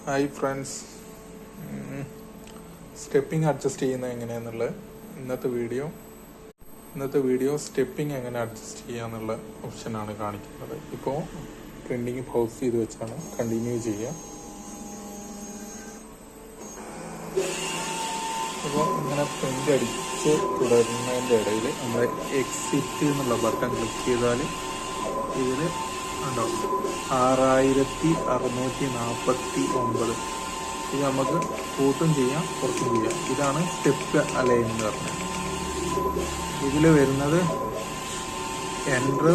Hi friends, stepping adjust ചെയ്യുന്നത് എങ്ങനെയാണെന്നുള്ള ഇന്നത്തെ video stepping എങ്ങനെ അഡ്ജസ്റ്റ് ചെയ്യാന്നുള്ള ഓപ്ഷനാണ് കാണിക്കുന്നത്. ഇപ്പോൾ പ്രിന്റിങ് പൗസ് ചെയ്ത് വെച്ചാണ് കണ്ടിന്യൂ ചെയ്യുക. അപ്പോൾ ഇങ്ങനെ പ്രിന്റ് അടിച്ച് തുടരുന്നതിൻ്റെ ഇടയിൽ നമ്മൾ എക്സിറ്റ് എന്നുള്ള ബട്ടൺ ക്ലിക്ക് ചെയ്താൽ ഇതിൽ ഉണ്ടാവും 6649. ഇത് നമുക്ക് കൂട്ടും ചെയ്യാം കുറച്ചും ചെയ്യാം. ഇതാണ് സ്റ്റെപ്പ് അലൈൻ എന്ന് പറഞ്ഞത്. ഇതിൽ വരുന്നത് എൻ്റർ,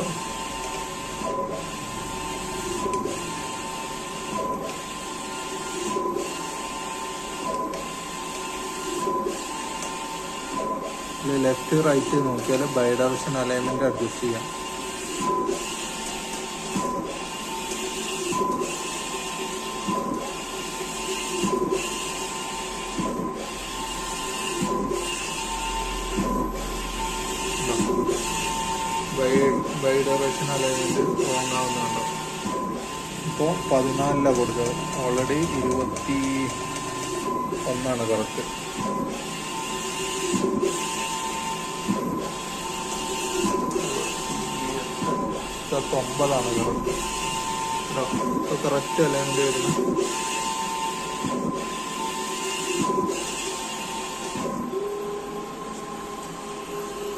ലെഫ്റ്റ് റൈറ്റ് നോക്കിയാൽ ബൈ ഡയറക്ഷൻ അലൈൻമെന്റ് അഡ്ജസ്റ്റ് ചെയ്യാം. ബൈ ഡയറക്ഷൻ അലൈൻമെന്റ് റോങ് ആവുന്നുണ്ടോ? ഇപ്പോൾ 14 കൊടുത്തത്, ഓൾറെഡി 21 കറക്റ്റ്. കറക്റ്റ് അലൈൻമെന്റ് വരുന്നത്.